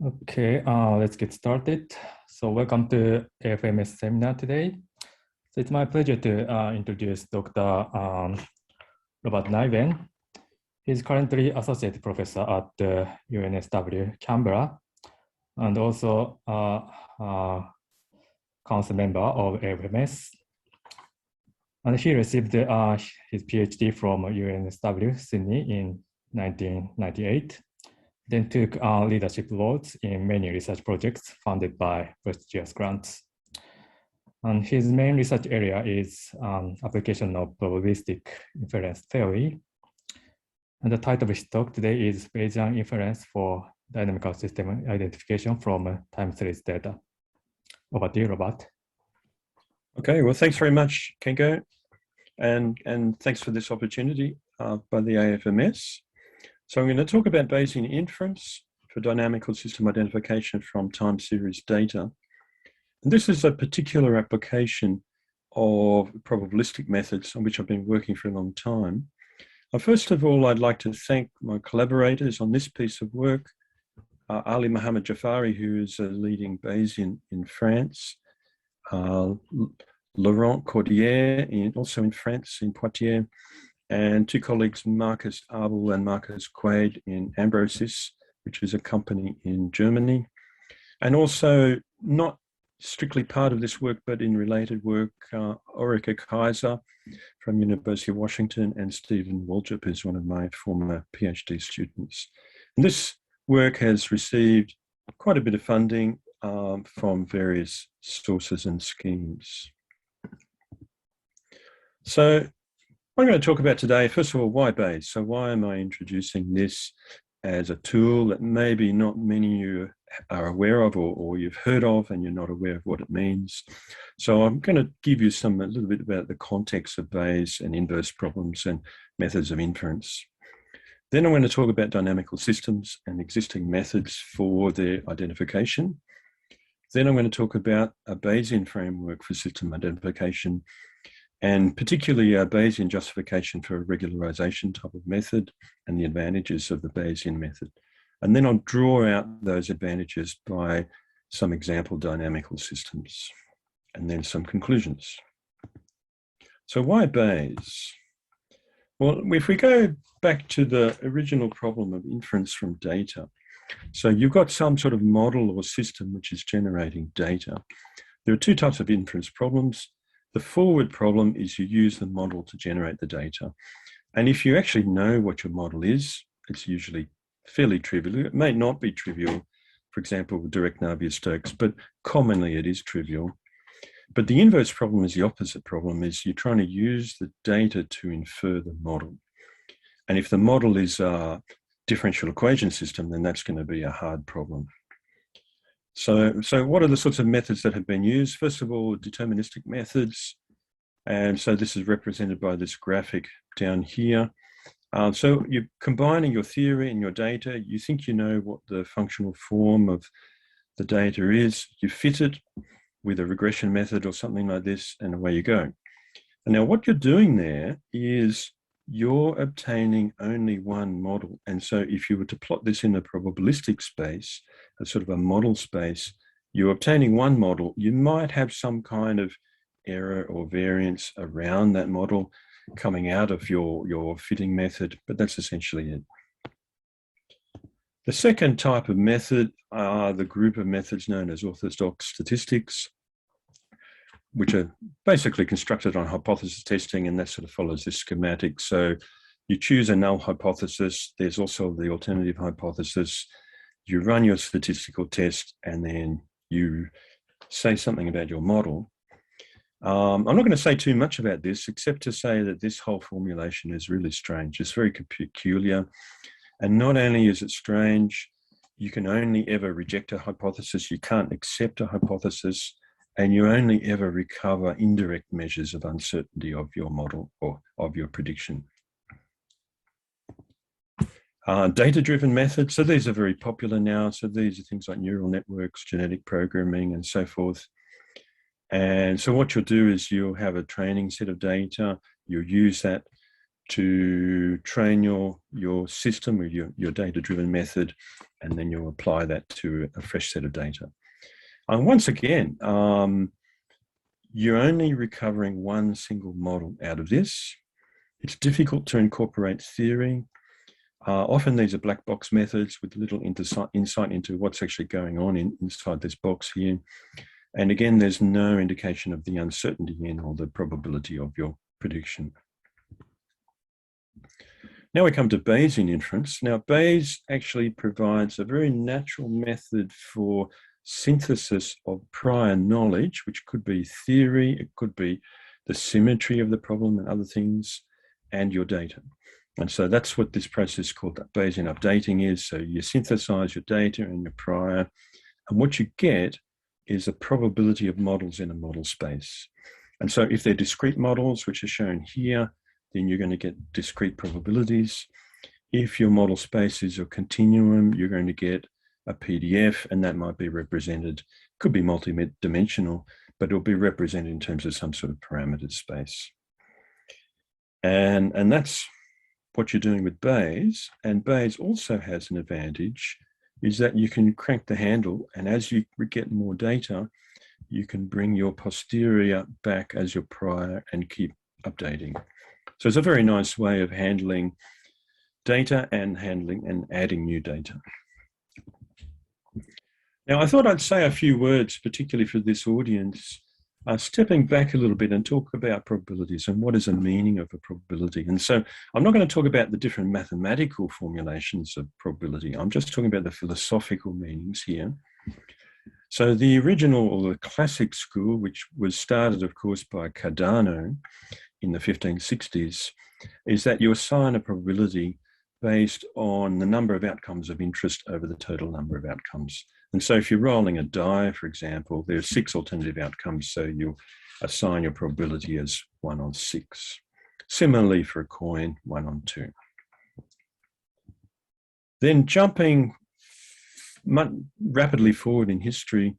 Okay, let's get started. So welcome to AFMS seminar today. So it's my pleasure to introduce Dr. Robert Niven. He's currently associate professor at the UNSW Canberra and also council member of AFMS. And he received his PhD from UNSW Sydney in 1998. Then took leadership roles in many research projects funded by prestigious grants. And his main research area is application of probabilistic inference theory. And the title of his talk today is Bayesian Inference for Dynamical System Identification from Time Series Data. Over to you, Robert. Okay, well, thanks very much, Kenko. And thanks for this opportunity by the AFMS. So I'm going to talk about Bayesian inference for dynamical system identification from time series data. And this is a particular application of probabilistic methods on which I've been working for a long time. First of all, I'd like to thank my collaborators on this piece of work, Ali Mohammed Jafari, who is a leading Bayesian in France, Laurent Cordier, also in France, in Poitiers, and two colleagues, Marcus Abel and Marcus Quaid in Ambrosis, which is a company in Germany. And also, not strictly part of this work, but in related work, Ulrike Kaiser from University of Washington and Stephen Waljup is one of my former PhD students. And this work has received quite a bit of funding from various sources and schemes. So, what I'm going to talk about today, first of all, why Bayes? So why am I introducing this as a tool that maybe not many of you are aware of or you've heard of and you're not aware of what it means? So I'm going to give you a little bit about the context of Bayes and inverse problems and methods of inference. Then I'm going to talk about dynamical systems and existing methods for their identification. Then I'm going to talk about a Bayesian framework for system identification, and particularly a Bayesian justification for a regularization type of method and the advantages of the Bayesian method. And then I'll draw out those advantages by some example dynamical systems and then some conclusions. So why Bayes? Well, if we go back to the original problem of inference from data, so you've got some sort of model or system which is generating data. There are two types of inference problems. The forward problem is you use the model to generate the data. And if you actually know what your model is, it's usually fairly trivial. It may not be trivial, for example, with direct Navier-Stokes, but commonly it is trivial. But the inverse problem is the opposite problem, is you're trying to use the data to infer the model. And if the model is a differential equation system, then that's going to be a hard problem. So what are the sorts of methods that have been used? First of all, deterministic methods. And so this is represented by this graphic down here. So you're combining your theory and your data. You think you know what the functional form of the data is. You fit it with a regression method or something like this, and away you go. And now what you're doing there is you're obtaining only one model. And so if you were to plot this in a probabilistic space, a sort of a model space, you're obtaining one model. You might have some kind of error or variance around that model coming out of your fitting method, but that's essentially it. The second type of method are the group of methods known as orthodox statistics, which are basically constructed on hypothesis testing, and that sort of follows this schematic. So you choose a null hypothesis. There's also the alternative hypothesis. You run your statistical test, and then you say something about your model. I'm not going to say too much about this, except to say that this whole formulation is really strange. It's very peculiar. And not only is it strange, you can only ever reject a hypothesis. You can't accept a hypothesis. And you only ever recover indirect measures of uncertainty of your model or of your prediction. Data-driven methods, so these are very popular now. So these are things like neural networks, genetic programming, and so forth. And so what you'll do is you'll have a training set of data. You'll use that to train your system with your data-driven method. and then you'll apply that to a fresh set of data. And once again, you're only recovering one single model out of this. It's difficult to incorporate theory. Often these are black box methods with little insight into what's actually going on inside this box here. And again, there's no indication of the uncertainty in or the probability of your prediction. Now we come to Bayesian inference. Now, Bayes actually provides a very natural method for synthesis of prior knowledge, which could be theory, it could be the symmetry of the problem and other things, and your data. And so that's what this process called Bayesian updating is. So you synthesize your data and your prior, and what you get is a probability of models in a model space. And so if they're discrete models, which are shown here, then you're going to get discrete probabilities. If your model space is a continuum, you're going to get a PDF, and that might be represented, could be multi-dimensional, but it'll be represented in terms of some sort of parameter space. And that's what you're doing with Bayes. And Bayes also has an advantage, is that you can crank the handle, and as you get more data, you can bring your posterior back as your prior and keep updating. So it's a very nice way of handling data and handling and adding new data. Now, I thought I'd say a few words, particularly for this audience, stepping back a little bit and talk about probabilities and what is the meaning of a probability. And so I'm not going to talk about the different mathematical formulations of probability. I'm just talking about the philosophical meanings here. So the original, or the classic school, which was started, of course, by Cardano in the 1560s, is that you assign a probability based on the number of outcomes of interest over the total number of outcomes. And so if you're rolling a die, for example, there are 6 alternative outcomes, so you assign your probability as 1 on 6. Similarly for a coin, 1 on 2. Then jumping rapidly forward in history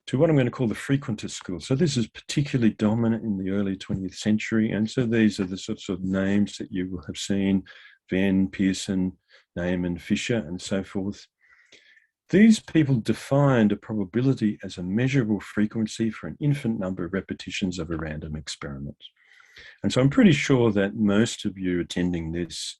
to what I'm going to call the frequentist school. So this is particularly dominant in the early 20th century. And so these are the sorts of names that you will have seen: Venn, Pearson, Neyman, Fisher, and so forth. These people defined a probability as a measurable frequency for an infinite number of repetitions of a random experiment. And so I'm pretty sure that most of you attending this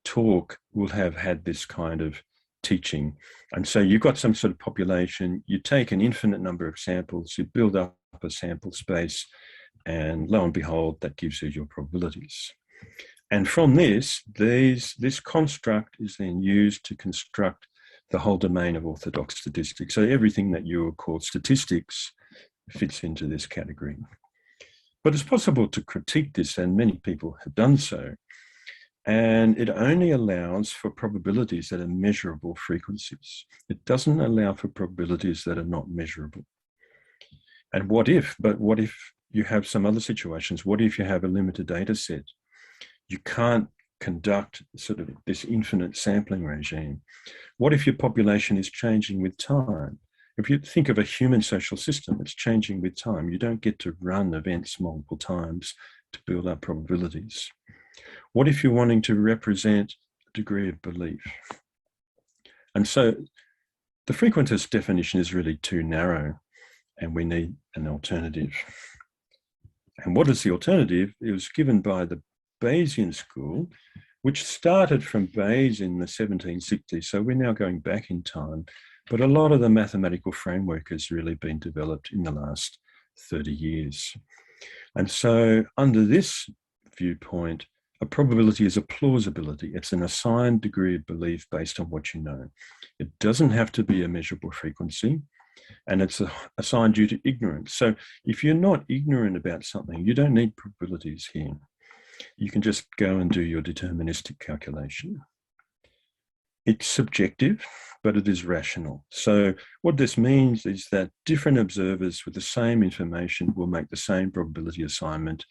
talk will have had this kind of teaching. And so you've got some sort of population, you take an infinite number of samples, you build up a sample space, and lo and behold, that gives you your probabilities. And from this construct is then used to construct the whole domain of orthodox statistics. So everything that you would call statistics fits into this category. But it's possible to critique this, and many people have done so. And it only allows for probabilities that are measurable frequencies. It doesn't allow for probabilities that are not measurable. And what if you have some other situations? What if you have a limited data set? You can't conduct sort of this infinite sampling regime. What if your population is changing with time? If you think of a human social system, it's changing with time. You don't get to run events multiple times to build up probabilities. What if you're wanting to represent a degree of belief? And so the frequentist definition is really too narrow, and we need an alternative. And what is the alternative? It was given by the Bayesian School, which started from Bayes in the 1760s. So we're now going back in time, but a lot of the mathematical framework has really been developed in the last 30 years. And so under this viewpoint, a probability is a plausibility. It's an assigned degree of belief based on what you know. It doesn't have to be a measurable frequency, and it's assigned due to ignorance. So if you're not ignorant about something, you don't need probabilities here. You can just go and do your deterministic calculation. It's subjective, but it is rational. So what this means is that different observers with the same information will make the same probability assignment,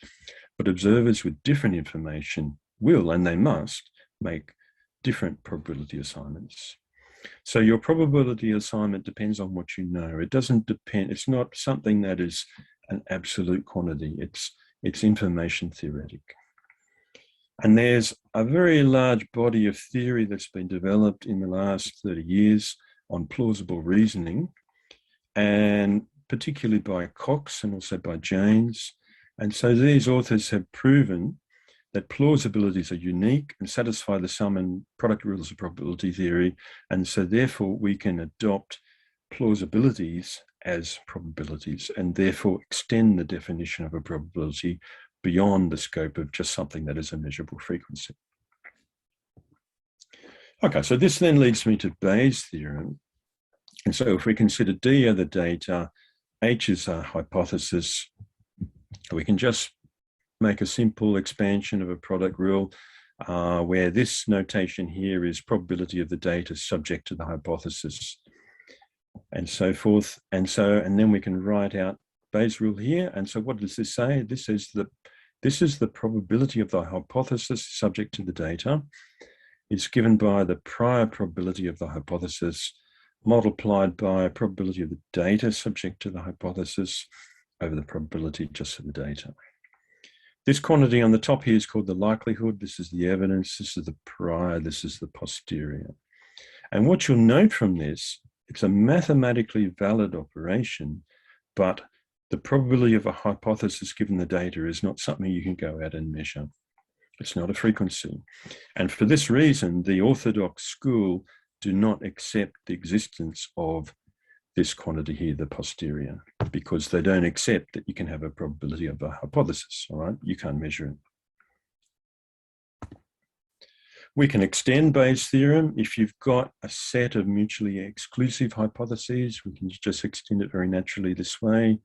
but observers with different information will, and they must, make different probability assignments. So your probability assignment depends on what you know. It doesn't depend, it's not something that is an absolute quantity. It's information theoretic. And there's a very large body of theory that's been developed in the last 30 years on plausible reasoning, and particularly by Cox and also by Janes. And so these authors have proven that plausibilities are unique and satisfy the sum and product rules of probability theory. And so therefore we can adopt plausibilities as probabilities and therefore extend the definition of a probability beyond the scope of just something that is a measurable frequency. Okay, so this then leads me to Bayes' theorem. And so if we consider D are the data, H is a hypothesis, we can just make a simple expansion of a product rule where this notation here is probability of the data subject to the hypothesis and so forth. And then we can write out Bayes' rule here. And so what does this say? This says that this is the probability of the hypothesis subject to the data. It's given by the prior probability of the hypothesis multiplied by probability of the data subject to the hypothesis over the probability just of the data. This quantity on the top here is called the likelihood. This is the evidence. This is the prior. This is the posterior. And what you'll note from this, it's a mathematically valid operation, but the probability of a hypothesis given the data is not something you can go out and measure. It's not a frequency. And for this reason, the orthodox school do not accept the existence of this quantity here, the posterior, because they don't accept that you can have a probability of a hypothesis, all right? You can't measure it. We can extend Bayes' theorem. If you've got a set of mutually exclusive hypotheses, we can just extend it very naturally this way.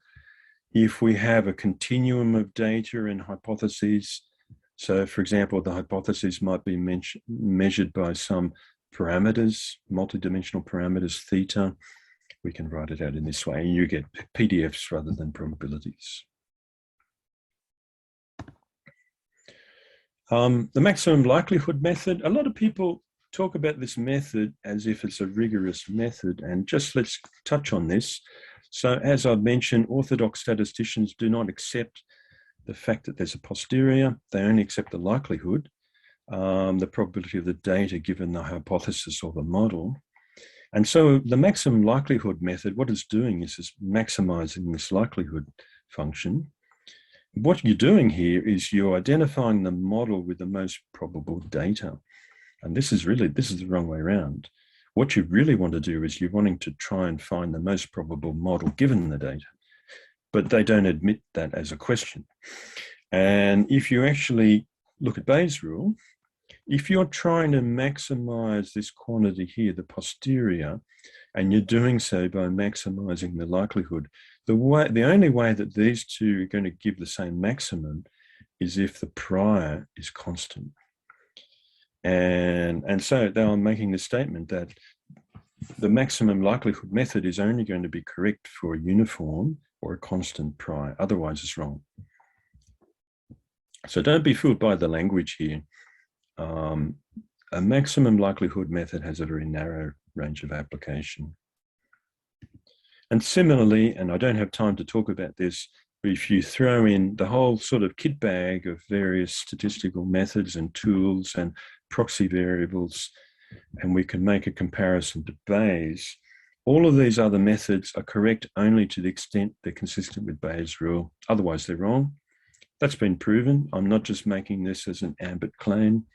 If we have a continuum of data and hypotheses, so for example, the hypothesis might be measured by some parameters, multidimensional parameters, theta, we can write it out in this way, and you get PDFs rather than probabilities. The maximum likelihood method, a lot of people talk about this method as if it's a rigorous method, and just let's touch on this. So as I've mentioned, orthodox statisticians do not accept the fact that there's a posterior, they only accept the likelihood, the probability of the data given the hypothesis or the model. And so the maximum likelihood method, what it's doing is maximizing this likelihood function. What you're doing here is you're identifying the model with the most probable data. And this is the wrong way around. What you really want to do is you're wanting to try and find the most probable model given the data, but they don't admit that as a question. And if you actually look at Bayes' rule, if you're trying to maximize this quantity here, the posterior, and you're doing so by maximizing the likelihood, the only way that these two are going to give the same maximum is if the prior is constant. And so they are making the statement that the maximum likelihood method is only going to be correct for a uniform or a constant prior, otherwise it's wrong. So don't be fooled by the language here. A maximum likelihood method has a very narrow range of application. And similarly, and I don't have time to talk about this, but if you throw in the whole sort of kit bag of various statistical methods and tools and proxy variables, and we can make a comparison to Bayes, all of these other methods are correct only to the extent they're consistent with Bayes' rule. Otherwise, they're wrong. That's been proven. I'm not just making this as an ambit claim.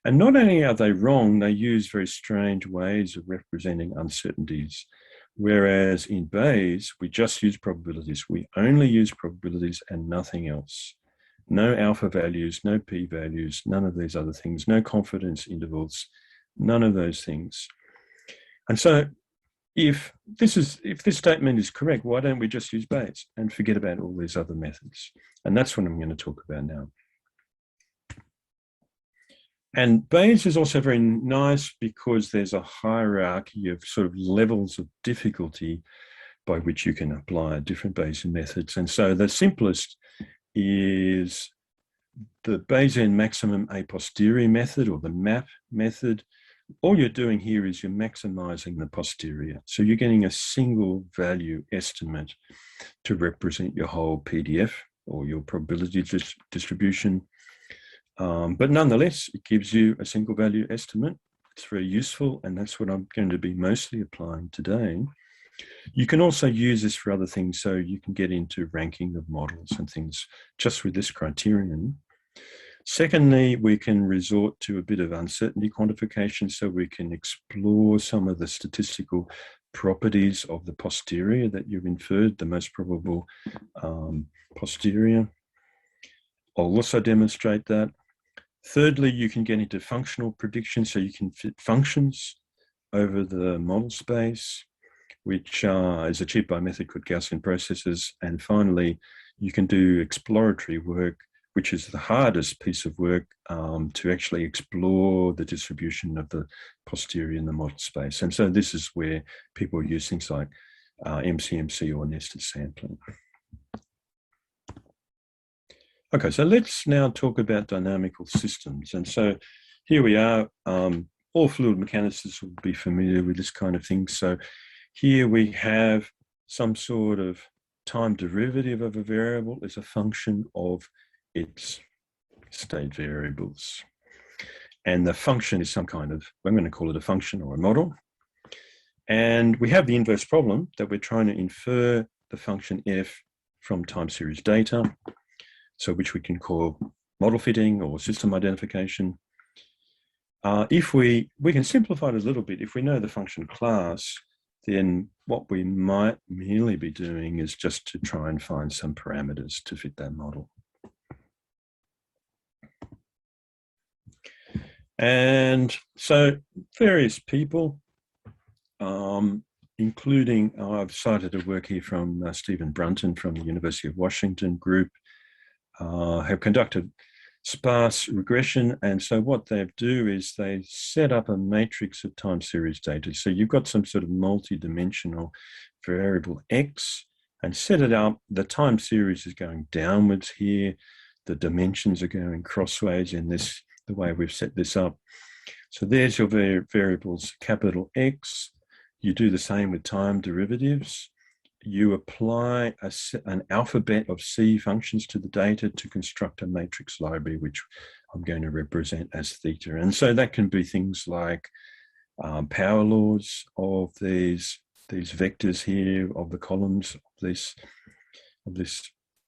And not only are they wrong, they use very strange ways of representing uncertainties. Whereas in Bayes, we just use probabilities. We only use probabilities and nothing else. No alpha values, no p values, none of these other things, no confidence intervals, none of those things. And so if this statement is correct, why don't we just use Bayes and forget about all these other methods? And that's what I'm going to talk about now. And Bayes is also very nice because there's a hierarchy of sort of levels of difficulty by which you can apply different Bayesian methods. And so the simplest is the Bayesian maximum a posteriori method, or the MAP method. All you're doing here is you're maximizing the posterior. So you're getting a single value estimate to represent your whole PDF or your probability distribution. But nonetheless, it gives you a single value estimate. It's very useful, and that's what I'm going to be mostly applying today. You can also use this for other things, so you can get into ranking of models and things just with this criterion. Secondly, we can resort to a bit of uncertainty quantification, so we can explore some of the statistical properties of the posterior that you've inferred, the most probable posterior. I'll also demonstrate that. Thirdly, you can get into functional prediction, so you can fit functions over the model space, which is achieved by a method called Gaussian processes. And finally, you can do exploratory work, which is the hardest piece of work to actually explore the distribution of the posterior in the model space. And so this is where people use things like MCMC or nested sampling. Okay, so let's now talk about dynamical systems. And so here we are. All fluid mechanicists will be familiar with this kind of thing. So here we have some sort of time derivative of a variable as a function of its state variables. And the function is some kind of, I'm going to call it a function or a model. And we have the inverse problem that we're trying to infer the function f from time series data, so which we can call model fitting or system identification. If we can simplify it a little bit. If we know the function class, then what we might merely be doing is just to try and find some parameters to fit that model. And so various people, including, I've cited a work here from Stephen Brunton from the University of Washington group, have conducted sparse regression. And so what they do is they set up a matrix of time series data. So you've got some sort of multi-dimensional variable X and set it up. The time series is going downwards here. The dimensions are going crossways in this, the way we've set this up. So there's your variables, capital X. You do the same with time derivatives. You apply an alphabet of C functions to the data to construct a matrix library, which I'm going to represent as theta. And so that can be things like power laws of these vectors here, of the columns of this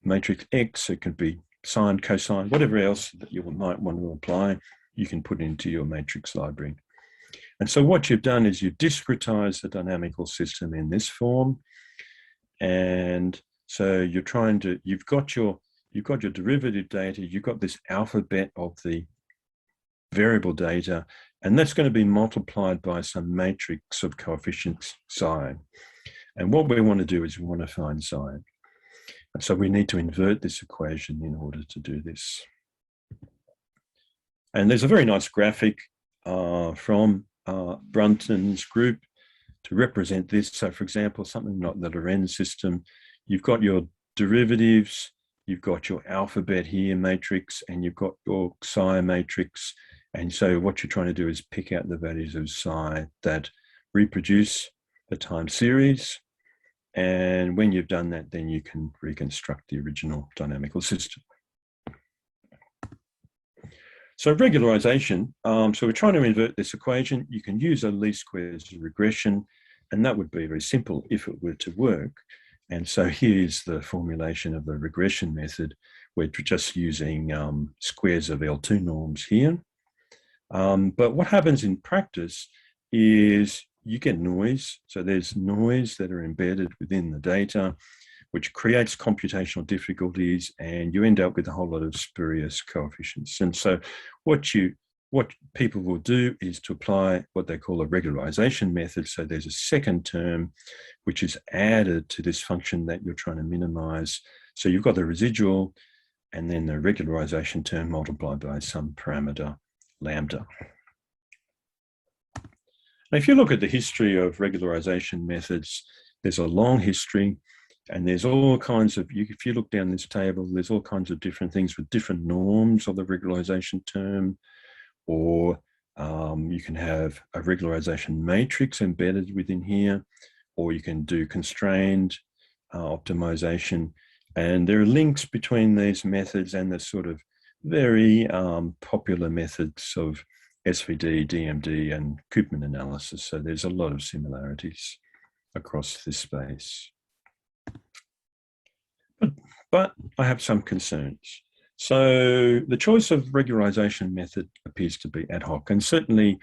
matrix X. It could be sine, cosine, whatever else that you might want to apply, you can put into your matrix library. And so what you've done is you've discretized the dynamical system in this form. And so you're trying to, you've got your derivative data, you've got this alphabet of the variable data, and that's going to be multiplied by some matrix of coefficients psi. And what we want to do is we want to find psi. And so we need to invert this equation in order to do this. And there's a very nice graphic from Brunton's group to represent this. So for example, something like the Lorentz system, you've got your derivatives, you've got your alphabet here matrix, and you've got your psi matrix. And so what you're trying to do is pick out the values of psi that reproduce the time series. And when you've done that, then you can reconstruct the original dynamical system. So regularization, so we're trying to invert this equation. You can use a least squares regression, and that would be very simple if it were to work. And so here's the formulation of the regression method. We're just using squares of L2 norms here. But what happens in practice is you get noise. So there's noise that are embedded within the data, which creates computational difficulties, and you end up with a whole lot of spurious coefficients. And so what people will do is to apply what they call a regularization method. So there's a second term which is added to this function that you're trying to minimize. So you've got the residual and then the regularization term multiplied by some parameter lambda. Now, if you look at the history of regularization methods, there's a long history, and there's all kinds of, if you look down this table, there's all kinds of different things with different norms of the regularization term, or you can have a regularization matrix embedded within here, or you can do constrained optimization. And there are links between these methods and the sort of very popular methods of SVD, DMD, and Koopman analysis. So there's a lot of similarities across this space. But I have some concerns. So the choice of regularization method appears to be ad hoc, and certainly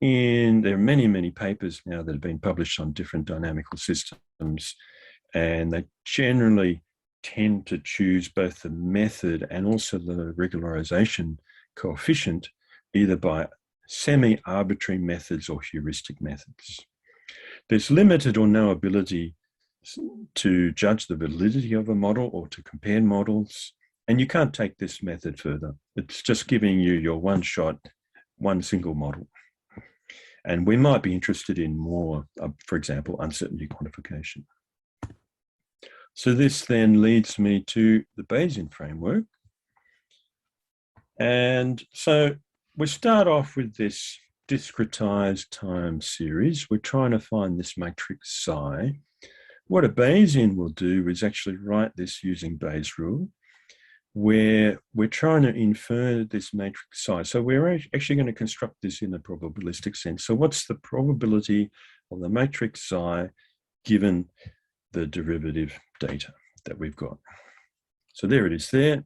there are many, many papers now that have been published on different dynamical systems, and they generally tend to choose both the method and also the regularization coefficient, either by semi-arbitrary methods or heuristic methods. There's limited or no ability to judge the validity of a model or to compare models, and you can't take this method further. It's just giving you your one shot, one single model. And we might be interested in more, for example, uncertainty quantification. So this then leads me to the Bayesian framework. And so we start off with this discretized time series. We're trying to find this matrix psi. What a Bayesian will do is actually write this using Bayes' rule, where we're trying to infer this matrix psi. So we're actually going to construct this in a probabilistic sense. So what's the probability of the matrix psi given the derivative data that we've got? So there it is there.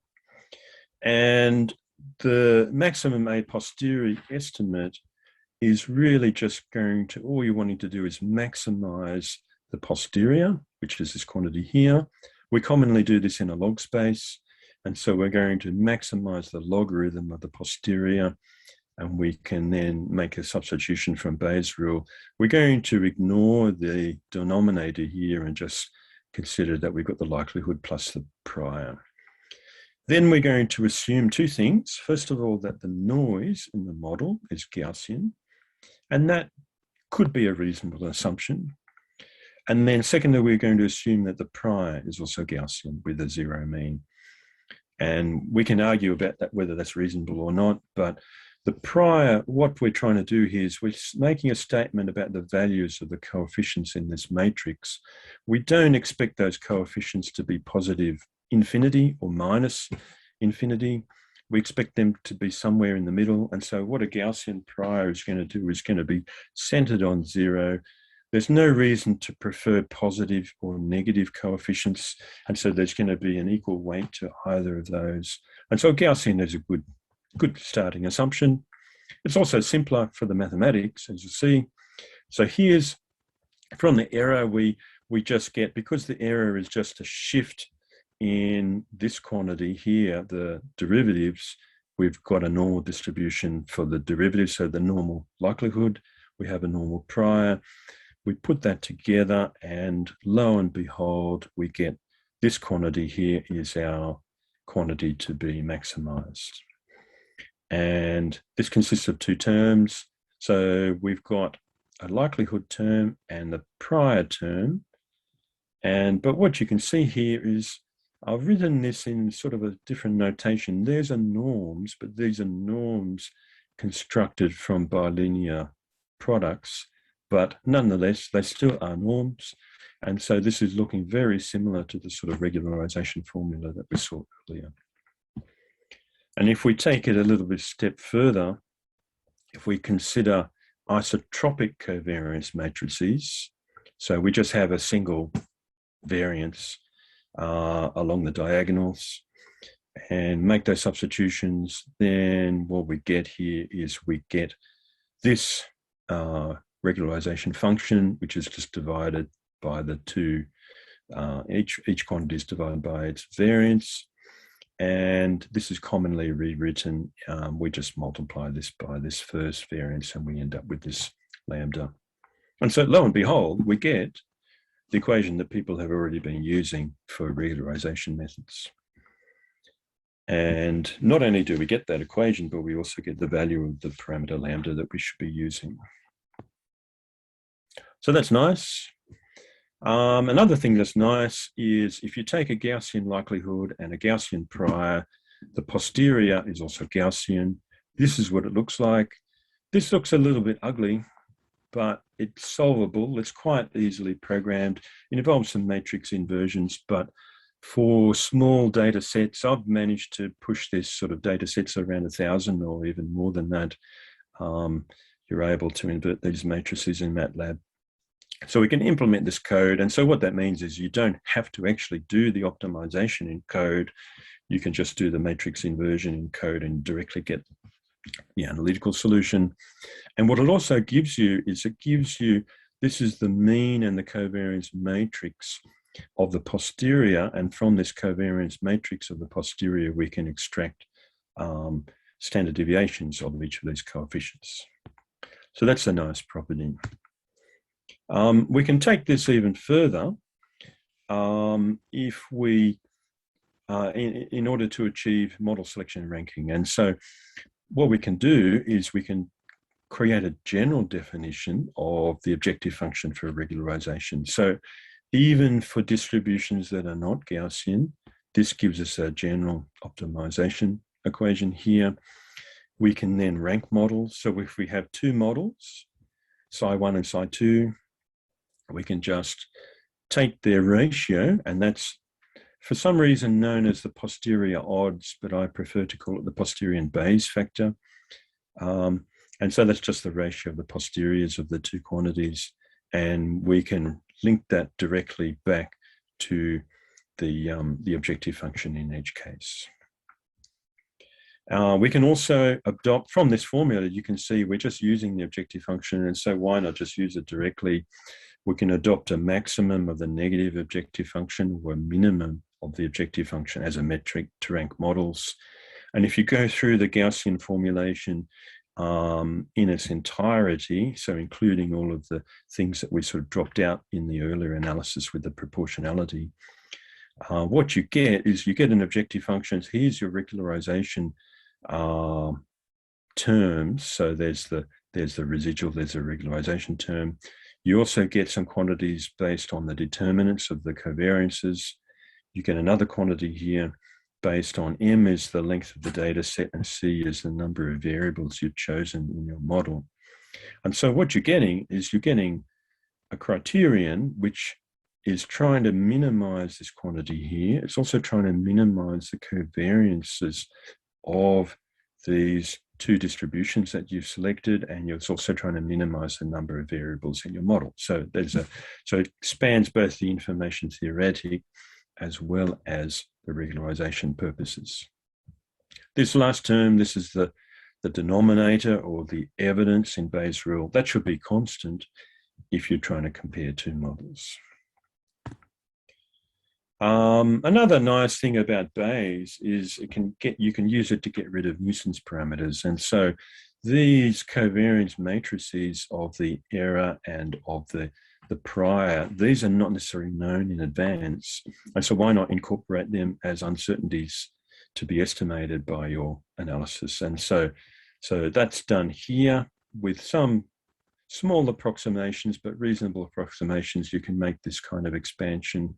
And the maximum a posteriori estimate is really just going to, all you're wanting to do is maximize the posterior, which is this quantity here. We commonly do this in a log space. And so we're going to maximize the logarithm of the posterior, and we can then make a substitution from Bayes' rule. We're going to ignore the denominator here and just consider that we've got the likelihood plus the prior. Then we're going to assume two things. First of all, that the noise in the model is Gaussian, and that could be a reasonable assumption. And then secondly, we're going to assume that the prior is also Gaussian with a zero mean. And we can argue about that, whether that's reasonable or not, but the prior, what we're trying to do here is we're making a statement about the values of the coefficients in this matrix. We don't expect those coefficients to be positive infinity or minus infinity. We expect them to be somewhere in the middle. And so what a Gaussian prior is going to do is going to be centered on zero. There's no reason to prefer positive or negative coefficients. And so there's going to be an equal weight to either of those. And so Gaussian is a good starting assumption. It's also simpler for the mathematics, as you see. So here's, from the error, we just get, because the error is just a shift in this quantity here, the derivatives, we've got a normal distribution for the derivative. So the normal likelihood, we have a normal prior. We put that together, and lo and behold, we get this quantity here is our quantity to be maximized. And this consists of two terms. So we've got a likelihood term and the prior term. But what you can see here is I've written this in sort of a different notation. There's a norms, but these are norms constructed from bilinear products. But nonetheless, they still are norms. And so this is looking very similar to the sort of regularization formula that we saw earlier. And if we take it a little bit step further, if we consider isotropic covariance matrices, so we just have a single variance along the diagonals and make those substitutions, then what we get here is we get this regularization function, which is just divided by the two, each quantity is divided by its variance. And this is commonly rewritten. We just multiply this by this first variance and we end up with this lambda. And so lo and behold, we get the equation that people have already been using for regularization methods. And not only do we get that equation, but we also get the value of the parameter lambda that we should be using. So that's nice. Another thing that's nice is if you take a Gaussian likelihood and a Gaussian prior, the posterior is also Gaussian. This is what it looks like. This looks a little bit ugly, but it's solvable. It's quite easily programmed. It involves some matrix inversions, but For small data sets, I've managed to push this sort of data sets around 1,000 or even more than that. You're able to invert these matrices in MATLAB. So we can implement this code. And so what that means is you don't have to actually do the optimization in code. You can just do the matrix inversion in code and directly get the analytical solution. And what it also gives you is this is the mean and the covariance matrix of the posterior. And from this covariance matrix of the posterior, we can extract standard deviations of each of these coefficients. So that's a nice property. We can take this even further if we, in order to achieve model selection and ranking. And so what we can do is we can create a general definition of the objective function for regularization. So even for distributions that are not Gaussian, this gives us a general optimization equation here. We can then rank models. So if we have two models, psi1 and psi2, we can just take their ratio, and that's for some reason known as the posterior odds, but I prefer to call it the posterior Bayes factor. And so that's just the ratio of the posteriors of the two quantities. And we can link that directly back to the objective function in each case. We can also adopt from this formula, you can see we're just using the objective function. And so why not just use it directly? We can adopt a maximum of the negative objective function or a minimum of the objective function as a metric to rank models. And if you go through the Gaussian formulation in its entirety, so including all of the things that we sort of dropped out in the earlier analysis with the proportionality, what you get is you get an objective function. Here's your regularization terms. So there's the residual, there's a regularization term. You also get some quantities based on the determinants of the covariances. You get another quantity here based on M is the length of the data set and C is the number of variables you've chosen in your model. And so what you're getting is you're getting a criterion which is trying to minimize this quantity here. It's also trying to minimize the covariances of these two distributions that you've selected, and it's also trying to minimize the number of variables in your model. So it spans both the information theoretic as well as the regularization purposes. This last term, this is the denominator or the evidence in Bayes' rule. That should be constant if you're trying to compare two models. Another nice thing about Bayes is you can use it to get rid of nuisance parameters. And so these covariance matrices of the error and of the prior, these are not necessarily known in advance. And so why not incorporate them as uncertainties to be estimated by your analysis? And so that's done here with some small approximations, but reasonable approximations. You can make this kind of expansion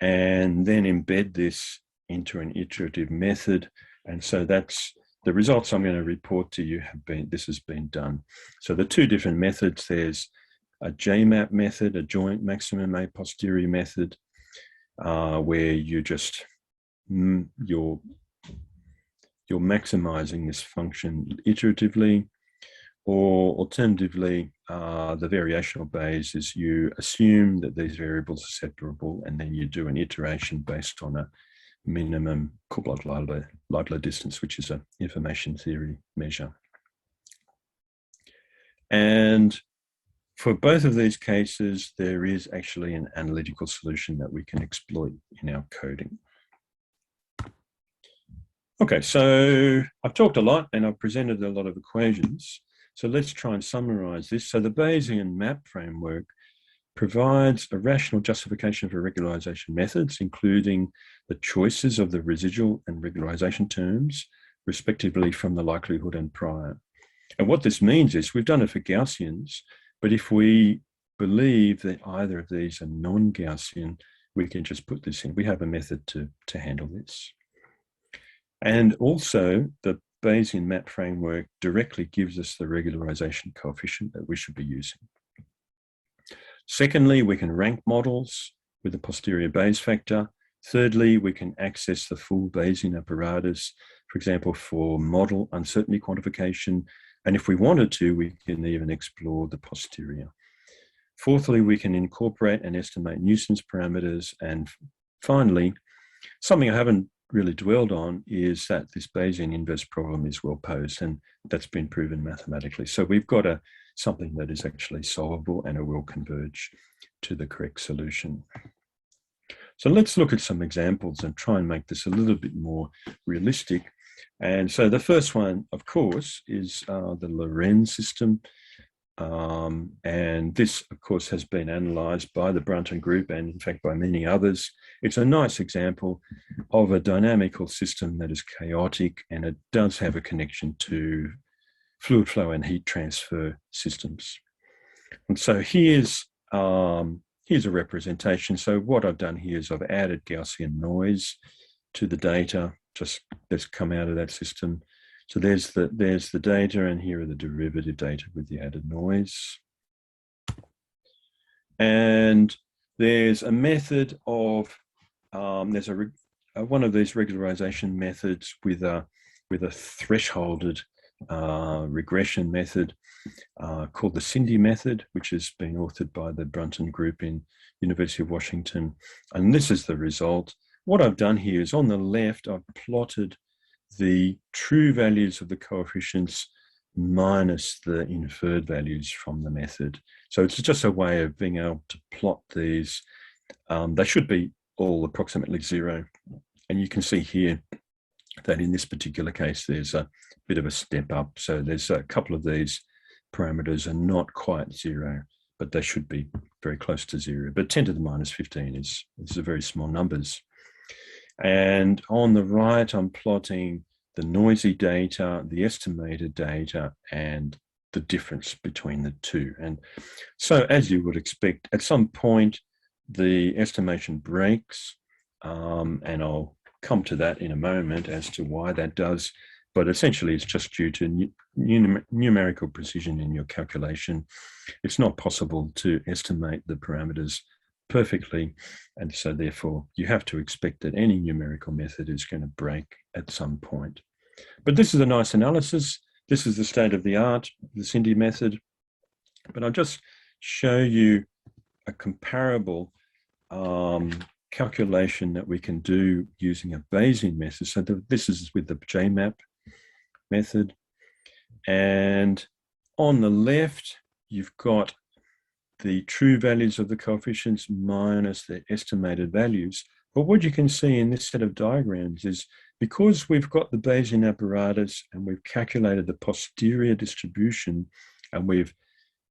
and then embed this into an iterative method. And so that's the results I'm going to report to you this has been done. So the two different methods, there's a JMAP method, a joint maximum a posteriori method, where you're maximizing this function iteratively, or alternatively, the variational Bayes is you assume that these variables are separable, and then you do an iteration based on a minimum Kublai-Leibler distance, which is an information theory measure. And for both of these cases, there is actually an analytical solution that we can exploit in our coding. Okay, so I've talked a lot and I've presented a lot of equations. So let's try and summarize this. So the Bayesian map framework provides a rational justification for regularization methods, including the choices of the residual and regularization terms, respectively from the likelihood and prior. And what this means is we've done it for Gaussians, but if we believe that either of these are non-Gaussian, we can just put this in. We have a method to handle this. And also the Bayesian map framework directly gives us the regularization coefficient that we should be using. Secondly, we can rank models with the posterior Bayes factor. Thirdly, we can access the full Bayesian apparatus, for example, for model uncertainty quantification. And if we wanted to, we can even explore the posterior. Fourthly, we can incorporate and estimate nuisance parameters. And finally, something I haven't really dwelled on is that this Bayesian inverse problem is well posed, and that's been proven mathematically. So we've got something that is actually solvable, and it will converge to the correct solution. So let's look at some examples and try and make this a little bit more realistic. And so the first one, of course, is the Lorentz System. And this, of course, has been analysed by the Brunton group and, in fact, by many others. It's a nice example of a dynamical system that is chaotic, and it does have a connection to fluid flow and heat transfer systems. And so here's a representation. So what I've done here is I've added Gaussian noise to the data, just that's come out of that system. So there's the data, and here are the derivative data with the added noise. And there's a method of there's one of these regularization methods with a thresholded regression method called the Cindy method, which has been authored by the Brunton group in University of Washington. And this is the result. What I've done here is on the left, I've plotted the true values of the coefficients minus the inferred values from the method. So it's just a way of being able to plot these. They should be all approximately zero. And you can see here that in this particular case, there's a bit of a step up. So there's a couple of these parameters are not quite zero, but they should be very close to zero. But 10 to the minus 15 is a very small numbers. And on the right, I'm plotting the noisy data, the estimated data, and the difference between the two. And so, as you would expect, at some point, the estimation breaks, and I'll come to that in a moment as to why that does. But essentially, it's just due to numerical precision in your calculation. It's not possible to estimate the parameters perfectly, and so therefore you have to expect that any numerical method is going to break at some point. But this is a nice analysis. This is the state of the art, the Cindy method. But I'll just show you a comparable calculation that we can do using a Bayesian method. So this is with the JMAP method. And on the left, you've got the true values of the coefficients minus the estimated values. But what you can see in this set of diagrams is because we've got the Bayesian apparatus and we've calculated the posterior distribution and we've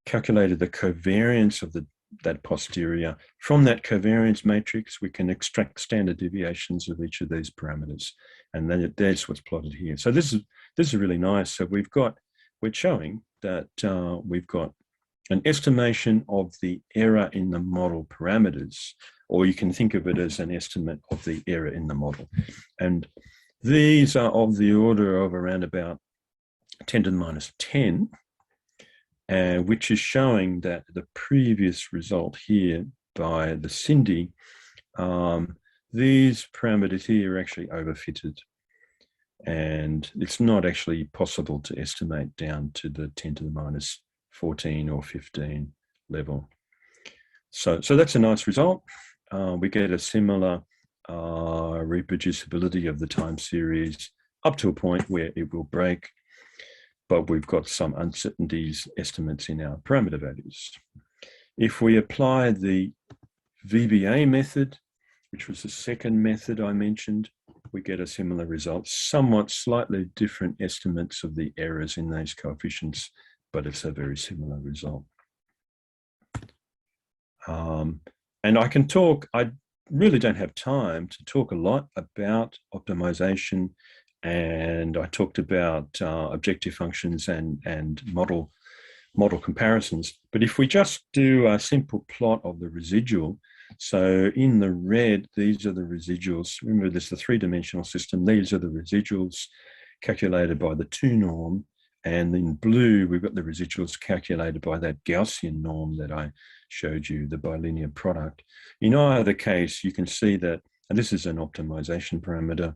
calculated the covariance of that posterior, from that covariance matrix, we can extract standard deviations of each of these parameters. And then that's what's plotted here. So this is really nice. So we're showing that we've got an estimation of the error in the model parameters, or you can think of it as an estimate of the error in the model. And these are of the order of around about 10 to the minus 10, which is showing that the previous result here by the Cindy, these parameters here are actually overfitted. And it's not actually possible to estimate down to the 10 to the minus 14 or 15 level. So that's a nice result. We get a similar reproducibility of the time series up to a point where it will break, but we've got some uncertainties estimates in our parameter values. If we apply the VBA method, which was the second method I mentioned, we get a similar result, somewhat slightly different estimates of the errors in those coefficients, but it's a very similar result. And I really don't have time to talk a lot about optimization, and I talked about objective functions and model comparisons. But if we just do a simple plot of the residual, so in the red, these are the residuals. Remember, this is a three-dimensional system. These are the residuals calculated by the 2 norm. And in blue, we've got the residuals calculated by that Gaussian norm that I showed you, the bilinear product. In either case, you can see that and this is an optimization parameter.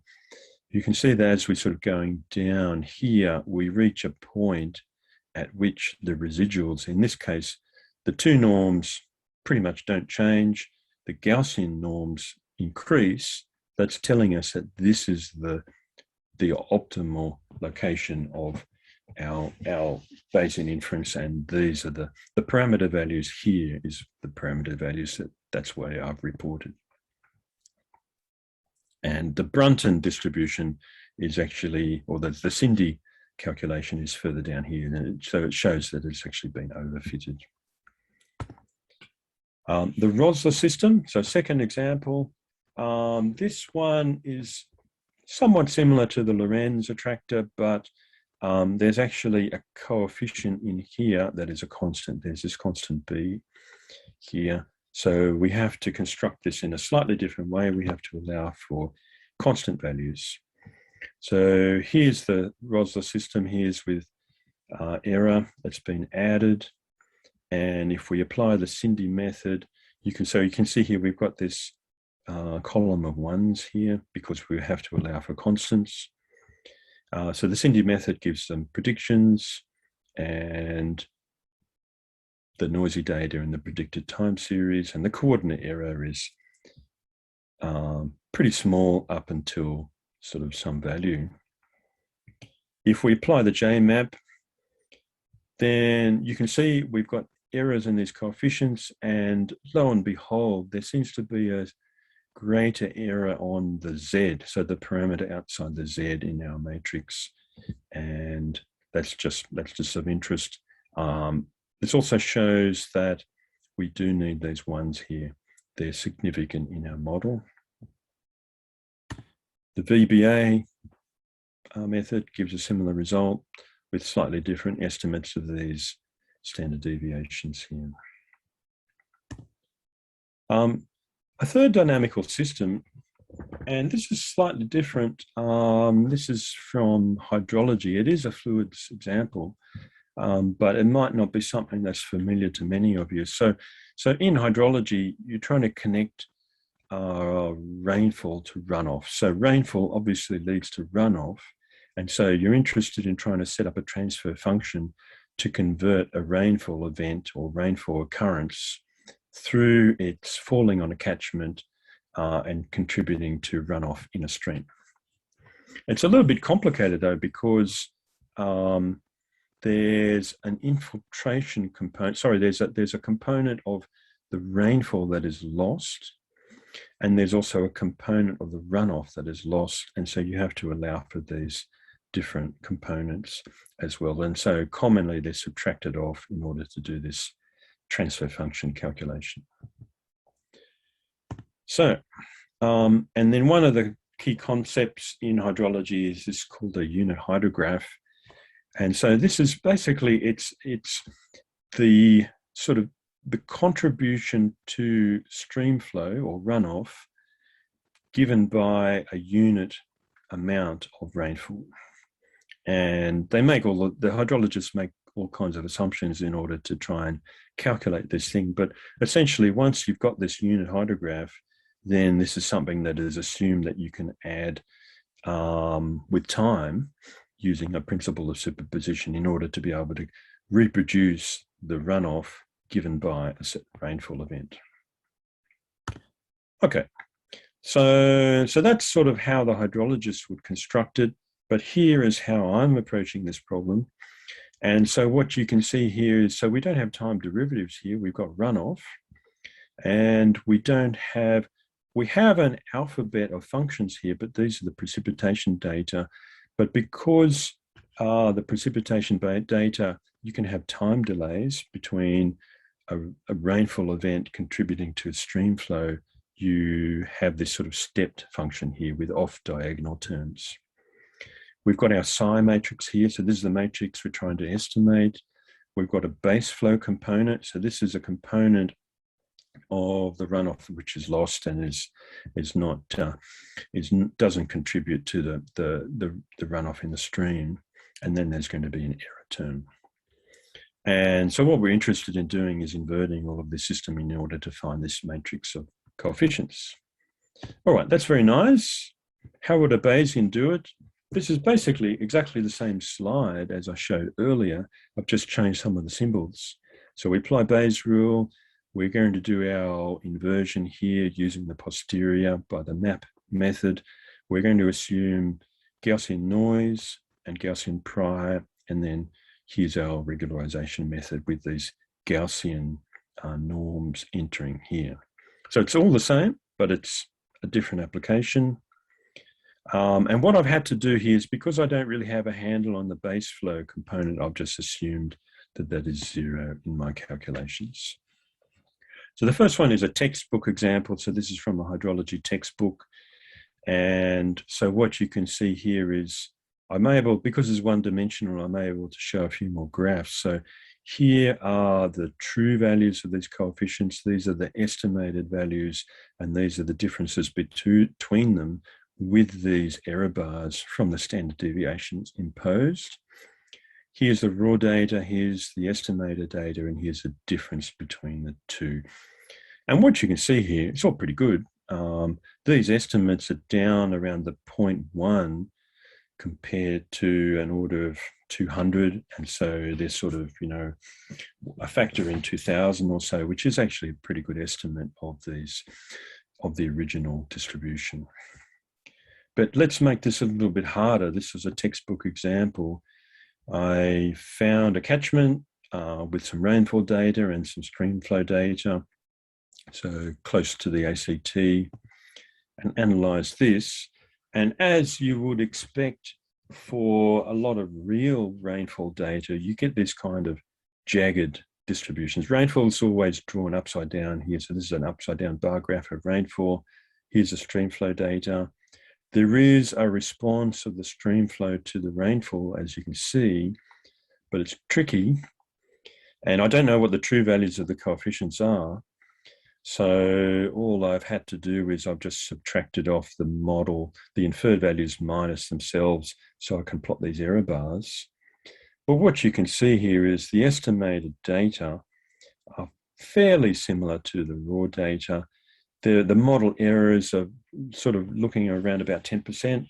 You can see that as we're sort of going down here, we reach a point at which the residuals, in this case, the two norms pretty much don't change. The Gaussian norms increase. That's telling us that this is the optimal location of our Bayesian inference, and these are the parameter values. Here is the parameter values that's where I've reported. And the Brunton distribution is actually, or the Cindy calculation is further down here, and so it shows that it's actually been overfitted. The Rosler system, so second example, this one is somewhat similar to the Lorentz attractor, but there's actually a coefficient in here that is a constant. There's this constant B here. So we have to construct this in a slightly different way. We have to allow for constant values. So here's the Rosler system. Here's with error that's been added. And if we apply the Cindy method, you can see here we've got this column of ones here because we have to allow for constants. So the Cindy method gives them predictions and the noisy data in the predicted time series, and the coordinate error is pretty small up until sort of some value. If we apply the JMAP, then you can see we've got errors in these coefficients, and lo and behold, there seems to be a greater error on the Z, so the parameter outside the Z in our matrix, and that's just of interest. This also shows that we do need these ones here. They're significant in our model. The VBA method gives a similar result with slightly different estimates of these standard deviations here. A third dynamical system, and this is slightly different. This is from hydrology. It is a fluids example, but it might not be something that's familiar to many of you. So in hydrology, you're trying to connect rainfall to runoff. So rainfall obviously leads to runoff, and so you're interested in trying to set up a transfer function to convert a rainfall event or rainfall occurrence through its falling on a catchment and contributing to runoff in a stream. It's a little bit complicated though, because there's an infiltration component. Sorry, there's a component of the rainfall that is lost, and there's also a component of the runoff that is lost, and so you have to allow for these different components as well. And so commonly they're subtracted off in order to do this transfer function calculation. So, and then one of the key concepts in hydrology is this called a unit hydrograph. And so this is basically, it's the sort of the contribution to stream flow or runoff given by a unit amount of rainfall. And they make the hydrologists make all kinds of assumptions in order to try and calculate this thing. But essentially, once you've got this unit hydrograph, then this is something that is assumed that you can add with time using a principle of superposition in order to be able to reproduce the runoff given by a set rainfall event. Okay, so that's sort of how the hydrologists would construct it. But here is how I'm approaching this problem. And so what you can see here is, so we don't have time derivatives here. We've got runoff, and we have an alphabet of functions here, but these are the precipitation data. But because the precipitation data, you can have time delays between a rainfall event contributing to a stream flow, you have this sort of stepped function here with off diagonal terms. We've got our psi matrix here. So this is the matrix we're trying to estimate. We've got a base flow component. So this is a component of the runoff which is lost and doesn't contribute to the runoff in the stream. And then there's going to be an error term. And so what we're interested in doing is inverting all of this system in order to find this matrix of coefficients. All right, that's very nice. How would a Bayesian do it? This is basically exactly the same slide as I showed earlier. I've just changed some of the symbols. So we apply Bayes' rule. We're going to do our inversion here using the posterior by the map method. We're going to assume Gaussian noise and Gaussian prior, and then here's our regularization method with these Gaussian norms entering here. So it's all the same, but it's a different application. And what I've had to do here is, because I don't really have a handle on the base flow component, I've just assumed that that is 0 in my calculations. So the first one is a textbook example. So this is from a hydrology textbook. And so what you can see here is I'm able, because it's one-dimensional, I'm able to show a few more graphs. So here are the true values of these coefficients. These are the estimated values, and these are the differences between them with these error bars from the standard deviations imposed. Here's the raw data, here's the estimated data, and here's the difference between the two. And what you can see here, it's all pretty good. These estimates are down around the 0.1 compared to an order of 200. And so they're sort of, you know, a factor in 2000 or so, which is actually a pretty good estimate of these, of the original distribution. But let's make this a little bit harder. This is a textbook example. I found a catchment with some rainfall data and some streamflow data, so close to the ACT, and analysed this. And as you would expect for a lot of real rainfall data, you get this kind of jagged distributions. Rainfall is always drawn upside down here. So this is an upside down bar graph of rainfall. Here's the streamflow data. There is a response of the streamflow to the rainfall, as you can see, but it's tricky. And I don't know what the true values of the coefficients are. So all I've had to do is I've just subtracted off the model, the inferred values minus themselves, so I can plot these error bars. But what you can see here is the estimated data are fairly similar to the raw data. The model errors are sort of looking around about 10%,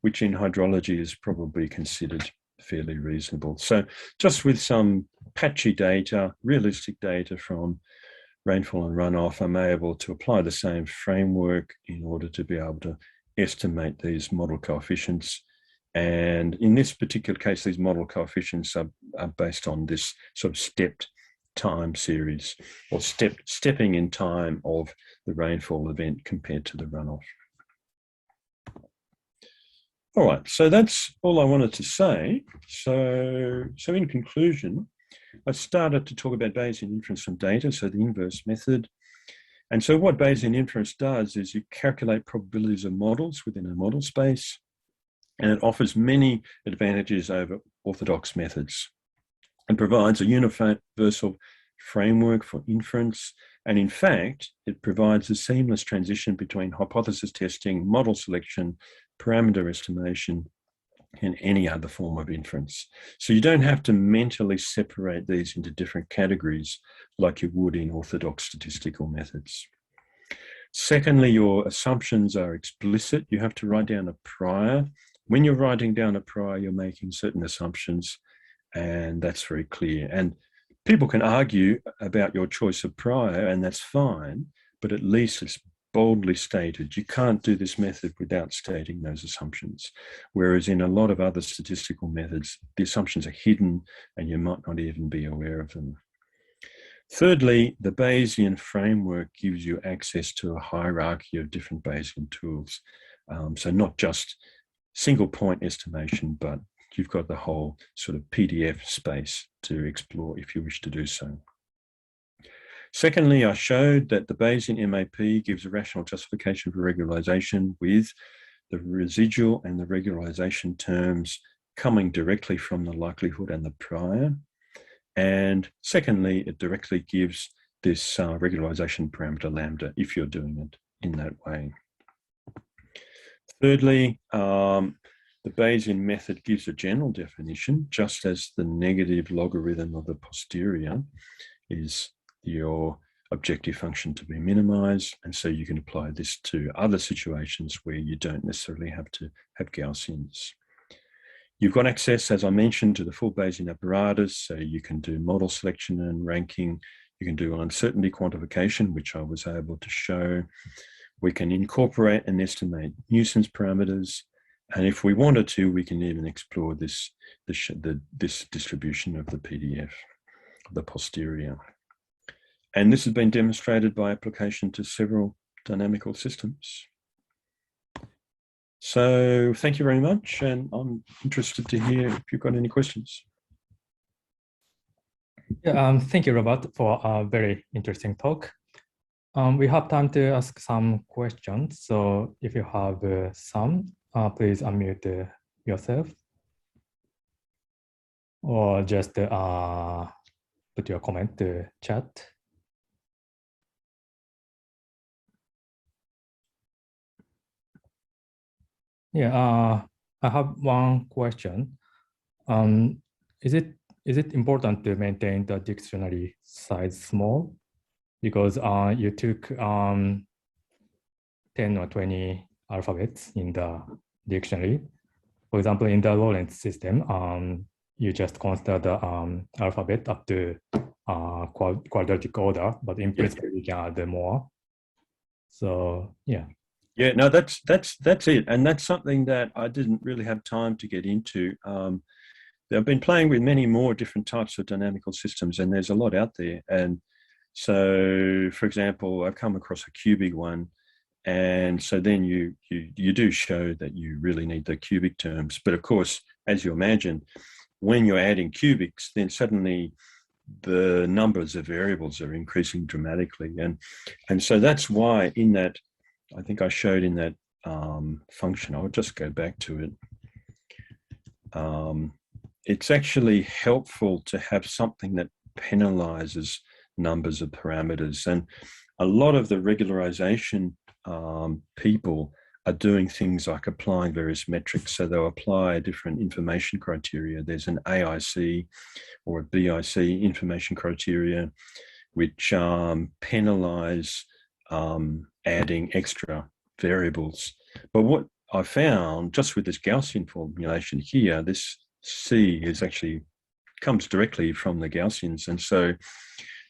which in hydrology is probably considered fairly reasonable. So just with some patchy data, realistic data from rainfall and runoff, I'm able to apply the same framework in order to be able to estimate these model coefficients. And in this particular case, these model coefficients are based on this sort of stepped time series, or stepping in time of the rainfall event compared to the runoff. All right, so that's all I wanted to say. So in conclusion, I started to talk about Bayesian inference from data, so the inverse method. And so what Bayesian inference does is you calculate probabilities of models within a model space, and it offers many advantages over orthodox methods, and provides a universal framework for inference. And in fact, it provides a seamless transition between hypothesis testing, model selection, parameter estimation, and any other form of inference. So you don't have to mentally separate these into different categories like you would in orthodox statistical methods. Secondly, your assumptions are explicit. You have to write down a prior. When you're writing down a prior, you're making certain assumptions, and that's very clear. And people can argue about your choice of prior, and that's fine, but at least it's boldly stated. You can't do this method without stating those assumptions. Whereas in a lot of other statistical methods, the assumptions are hidden and you might not even be aware of them. Thirdly, the Bayesian framework gives you access to a hierarchy of different Bayesian tools. So not just single point estimation, but you've got the whole sort of PDF space to explore if you wish to do so. Secondly, I showed that the Bayesian MAP gives a rational justification for regularization with the residual and the regularization terms coming directly from the likelihood and the prior. And secondly, it directly gives this regularization parameter lambda if you're doing it in that way. Thirdly, the Bayesian method gives a general definition, just as the negative logarithm of the posterior is your objective function to be minimized. And so you can apply this to other situations where you don't necessarily have to have Gaussians. You've got access, as I mentioned, to the full Bayesian apparatus. So you can do model selection and ranking. You can do uncertainty quantification, which I was able to show. We can incorporate and estimate nuisance parameters. And if we wanted to, we can even explore this distribution of the PDF, the posterior. And this has been demonstrated by application to several dynamical systems. So thank you very much. And I'm interested to hear if you've got any questions. Yeah, thank you, Robert, for a very interesting talk. We have time to ask some questions. So if you have some, please unmute yourself. Or just put your comment to chat. Yeah, I have one question. Is it important to maintain the dictionary size small? Because you took 10 or 20 alphabets in the dictionary. For example, in the Lorentz system, you just consider the alphabet up to quadratic order, but in principle you can add more. So yeah. Yeah, no, that's it, and that's something that I didn't really have time to get into. I've been playing with many more different types of dynamical systems, and there's a lot out there. And so, for example, I've come across a cubic one, and so then you do show that you really need the cubic terms. But of course, as you imagine, when you're adding cubics, then suddenly the numbers of variables are increasing dramatically, and so that's why in that. I think I showed in that function, I'll just go back to it. It's actually helpful to have something that penalizes numbers of parameters. And a lot of the regularization people are doing things like applying various metrics. So they'll apply different information criteria. There's an AIC or a BIC information criteria, which penalize adding extra variables. But what I found just with this Gaussian formulation here, this C is actually comes directly from the Gaussians. And so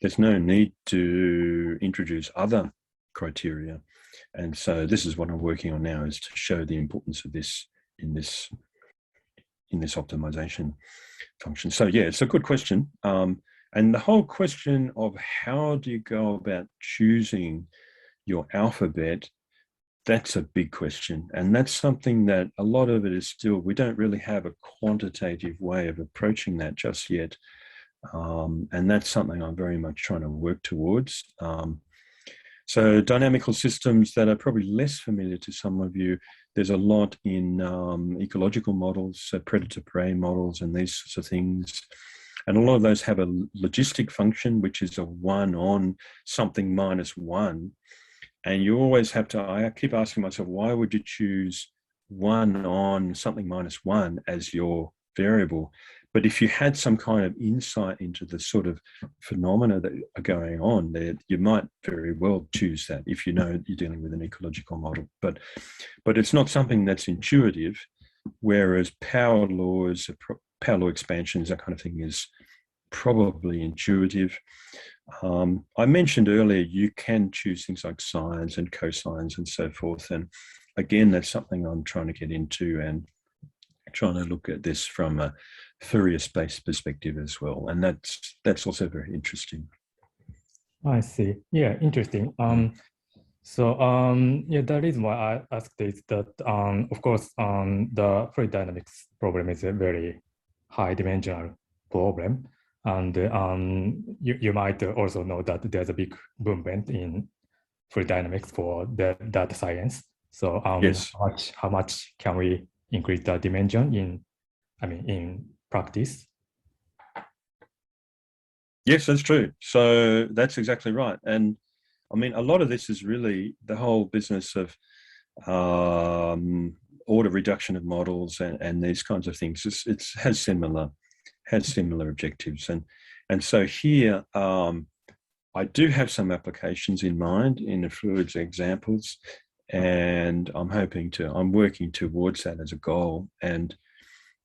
there's no need to introduce other criteria. And so this is what I'm working on now, is to show the importance of this in this optimization function. So yeah, it's a good question. And the whole question of how do you go about choosing your alphabet, that's a big question. And that's something that a lot of it is still, we don't really have a quantitative way of approaching that just yet. And that's something I'm very much trying to work towards. So dynamical systems that are probably less familiar to some of you, there's a lot in ecological models, so predator-prey models and these sorts of things. And a lot of those have a logistic function, which is a 1 on something minus 1. And you always have to, I keep asking myself, why would you choose 1 on something minus 1 as your variable? But if you had some kind of insight into the sort of phenomena that are going on there, you might very well choose that if you know you're dealing with an ecological model. But it's not something that's intuitive, whereas power laws, power law expansions, that kind of thing is probably intuitive. I mentioned earlier, you can choose things like sines and cosines and so forth. And again, that's something I'm trying to get into and trying to look at this from a Fourier space perspective as well. And that's also very interesting. I see. Yeah, interesting. Yeah, the reason why I asked is that, of course, the fluid dynamics problem is a very high dimensional problem. And you might also know that there's a big movement in fluid dynamics for the data science. So yes. how much can we increase the dimension in practice? Yes, that's true. So that's exactly right. And I mean, a lot of this is really the whole business of order reduction of models and these kinds of things. It has similar objectives. And so here, I do have some applications in mind in the fluids examples, and I'm working towards that as a goal. And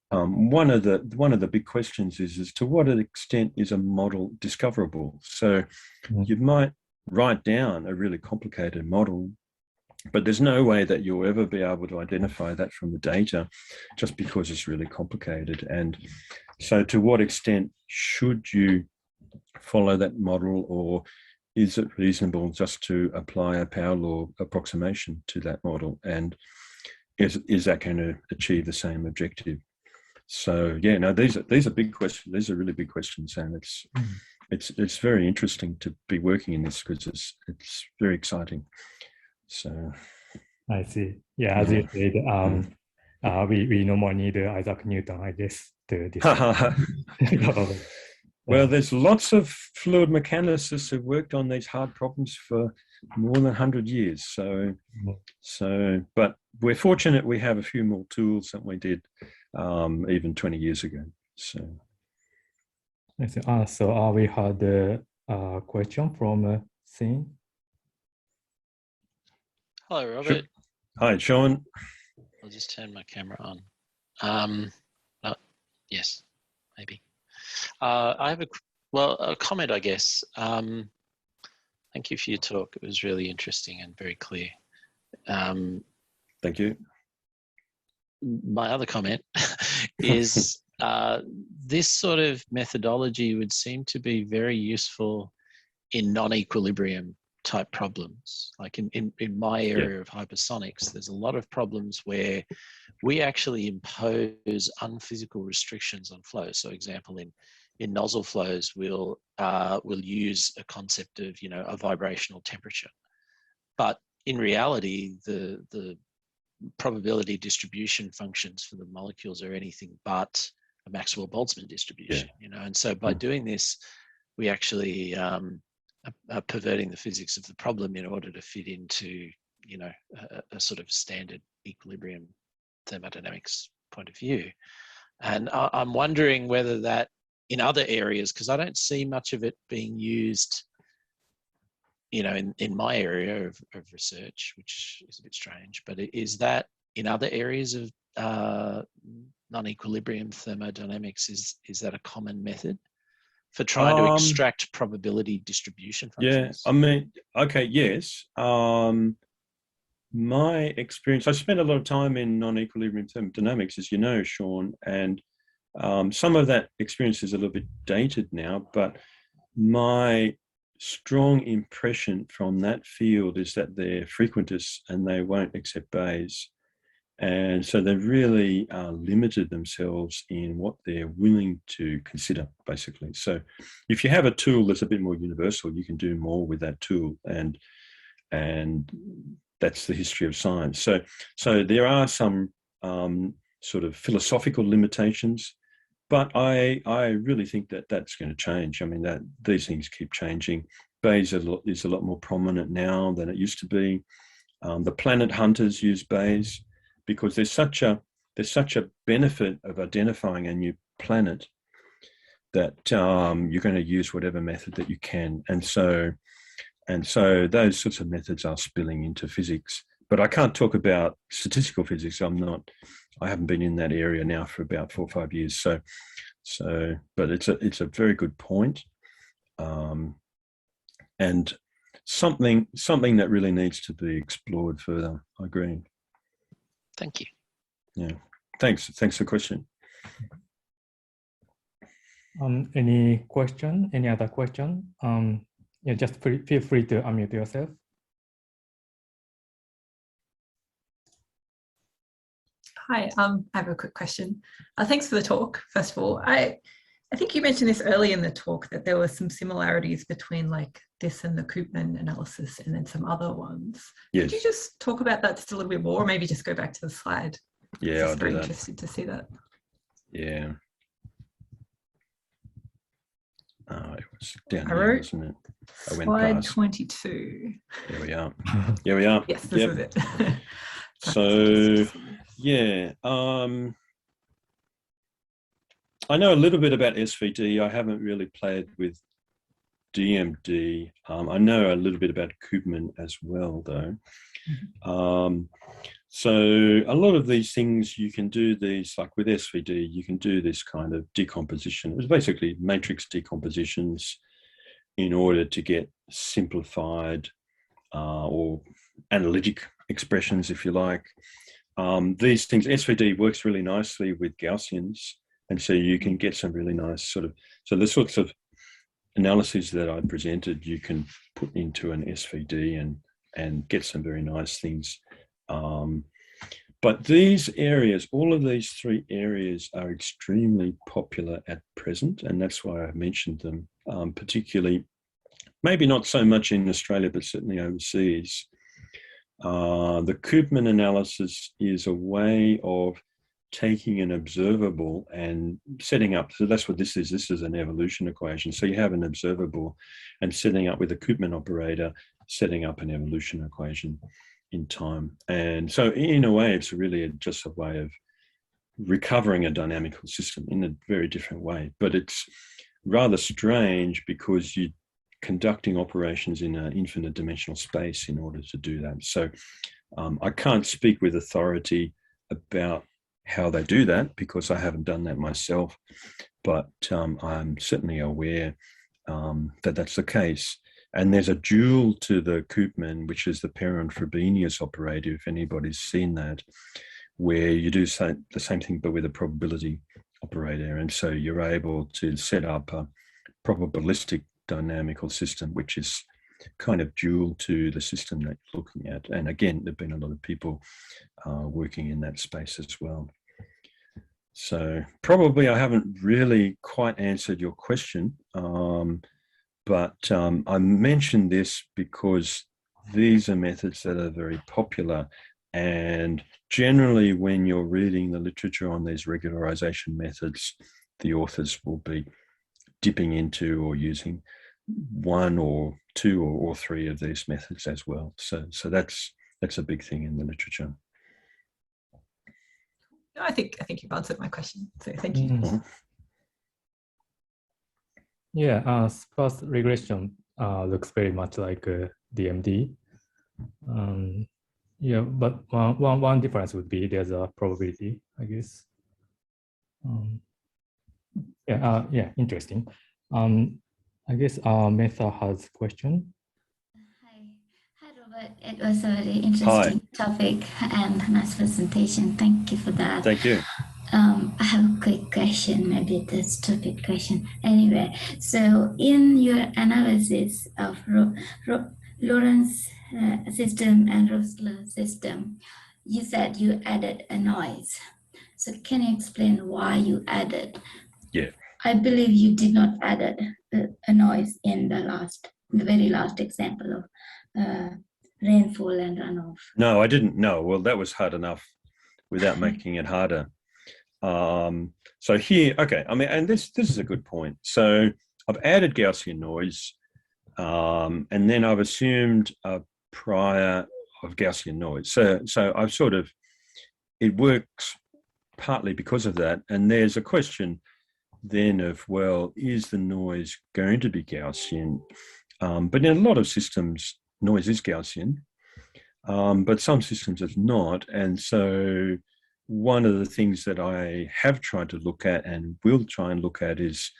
one of the big questions is to what extent is a model discoverable? So you might write down a really complicated model, but there's no way that you'll ever be able to identify that from the data just because it's really complicated. And so to what extent should you follow that model, or is it reasonable just to apply a power law approximation to that model? And is that going to achieve the same objective? So yeah, no, these are big questions. These are really big questions, and it's very interesting to be working in this because it's very exciting. So I see. Yeah, as you said, we no more need Isaac Newton, I guess, to discuss. Well, there's lots of fluid mechanicists who've worked on these hard problems for more than 100 years. So, but we're fortunate we have a few more tools than we did even 20 years ago. So we had a question from Sin. Hello, Robert. Hi, Sean. I'll just turn my camera on. Yes, maybe. I have a comment, I guess. Thank you for your talk. It was really interesting and very clear. Thank you. My other comment is this sort of methodology would seem to be very useful in non-equilibrium type problems. Like in my area of hypersonics, there's a lot of problems where we actually impose unphysical restrictions on flow. So example, in nozzle flows, we'll use a concept of, a vibrational temperature. But in reality, the probability distribution functions for the molecules are anything but a Maxwell-Boltzmann distribution, and so by doing this, we actually are perverting the physics of the problem in order to fit into, a sort of standard equilibrium thermodynamics point of view. And I'm wondering whether that in other areas, because I don't see much of it being used, in my area of research, which is a bit strange, but is that in other areas of non-equilibrium thermodynamics, is that a common method for trying to extract probability distribution functions? Yeah, I mean, okay, yes. My experience, I spent a lot of time in non-equilibrium thermodynamics, as you know, Sean, and some of that experience is a little bit dated now, but my strong impression from that field is that they're frequentists and they won't accept Bayes. And so they've really limited themselves in what they're willing to consider, basically. So if you have a tool that's a bit more universal, you can do more with that tool. And that's the history of science. So there are some sort of philosophical limitations, but I really think that that's going to change. I mean, that these things keep changing. Bayes is a lot more prominent now than it used to be. The planet hunters use Bayes because there's such a benefit of identifying a new planet that you're going to use whatever method that you can. And so those sorts of methods are spilling into physics. But I can't talk about statistical physics. I haven't been in that area now for about 4 or 5 years. So, but it's a very good point, and something that really needs to be explored further. I agree. Thank you. Yeah, thanks for the question. Any question? Any other question? Just feel free to unmute yourself. Hi, I have a quick question. Thanks for the talk, first of all. I think you mentioned this early in the talk that there were some similarities between like this and the Koopman analysis and then some other ones. Yes. Could you just talk about that just a little bit more, or maybe just go back to the slide? Yeah, I'll do that. Very interested to see that. Yeah. Oh, it was down here, wasn't it? I went slide past. 22. There we are. Here we are. Yes, this is it. So, yeah. I know a little bit about SVD. I haven't really played with DMD. I know a little bit about Koopman as well, though. So a lot of these things, you can do these, like with SVD, you can do this kind of decomposition. It was basically matrix decompositions in order to get simplified or analytic expressions, if you like. These things, SVD works really nicely with Gaussians, and so you can get some really nice so the sorts of analyses that I presented, you can put into an SVD and get some very nice things. But these areas, all of these three areas are extremely popular at present, and that's why I mentioned them, particularly, maybe not so much in Australia, but certainly overseas. The Koopman analysis is a way of taking an observable and setting up, so that's what this is an evolution equation. So you have an observable and setting up with a Koopman operator, setting up an evolution equation in time. And so in a way, it's really just a way of recovering a dynamical system in a very different way. But it's rather strange because you're conducting operations in an infinite dimensional space in order to do that. So I can't speak with authority about how they do that because I haven't done that myself, but I'm certainly aware that that's the case. And there's a dual to the Koopman, which is the Perron-Frobenius operator, if anybody's seen that, where you do the same thing but with a probability operator. And so you're able to set up a probabilistic dynamical system, which is kind of dual to the system that you're looking at. And again, there've been a lot of people working in that space as well. So probably I haven't really quite answered your question, but I mentioned this because these are methods that are very popular, and generally when you're reading the literature on these regularization methods, the authors will be dipping into or using one or two or three of these methods as well. So that's a big thing in the literature. No, I think you've answered my question. So thank you. Yeah, sparse regression looks very much like DMD. Yeah, but one difference would be there's a probability, I guess. Yeah, interesting. I guess Metha has a question. Hi, Robert. It was a very interesting topic and nice presentation. Thank you for that. Thank you. I have a quick question, maybe it's a stupid question. Anyway, so in your analysis of Lorentz system and Rosler system, you said you added a noise. So can you explain why you added? Yeah. I believe you did not add a noise in the very last example of rainfall and runoff. No, I didn't. No, well, that was hard enough without making it harder. So here, okay, I mean, and this is a good point. So I've added Gaussian noise, and then I've assumed a prior of Gaussian noise. So I've it works partly because of that. And there's a question then of, well, is the noise going to be Gaussian? But in a lot of systems, noise is Gaussian, but some systems it's not. And so one of the things that I have tried to look at and will try and look at is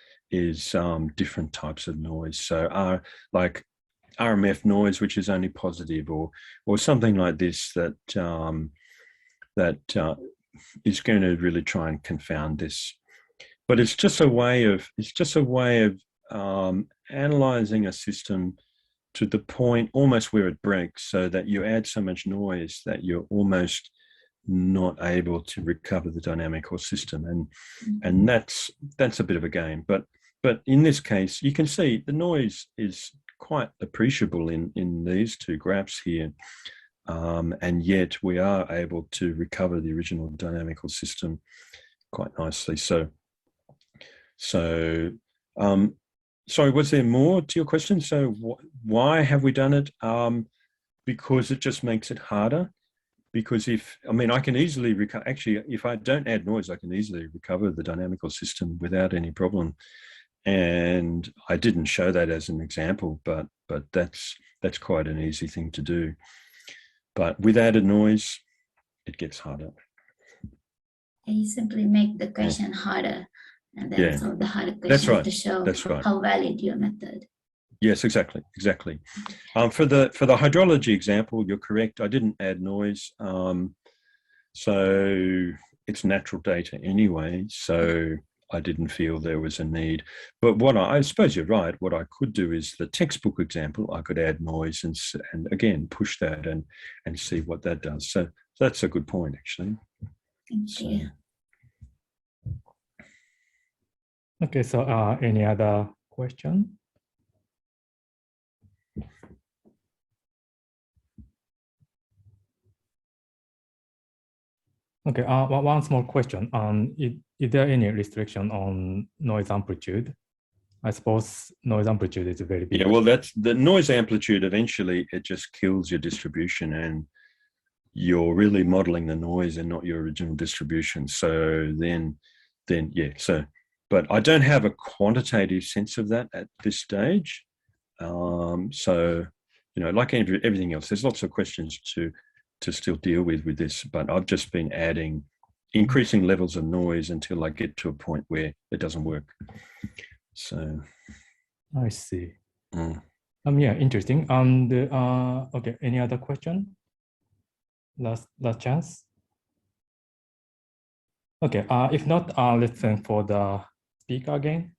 different types of noise. So like RMF noise, which is only positive, or something like this that is going to really try and confound this. But it's just a way of analyzing a system to the point almost where it breaks, so that you add so much noise that you're almost not able to recover the dynamical system, and that's a bit of a game. But in this case, you can see the noise is quite appreciable in these two graphs here, and yet we are able to recover the original dynamical system quite nicely. So sorry, was there more to your question? So why have we done it? Because it just makes it harder. Because I can easily actually, if I don't add noise, I can easily recover the dynamical system without any problem. And I didn't show that as an example, but that's quite an easy thing to do. But with added noise, it gets harder. You simply make the question harder, and then solve the harder question to show how valid your method. Yes, exactly. For the hydrology example, you're correct. I didn't add noise, so it's natural data anyway. So I didn't feel there was a need. But what I suppose you're right. What I could do is the textbook example. I could add noise and again push that and see what that does. So that's a good point, actually. Thank you. Okay. So any other question? Okay, one small question. Is there any restriction on noise amplitude? I suppose noise amplitude is very big. Yeah, well, that's the noise amplitude. Eventually, it just kills your distribution, and you're really modeling the noise and not your original distribution. So then yeah. So, but I don't have a quantitative sense of that at this stage. So, you know, like everything else, there's lots of questions to still deal with this, but I've just been adding increasing levels of noise until I get to a point where it doesn't work. So I see. Yeah, interesting. And okay, any other question? Last chance. Okay, if not, let's thank for the speaker again.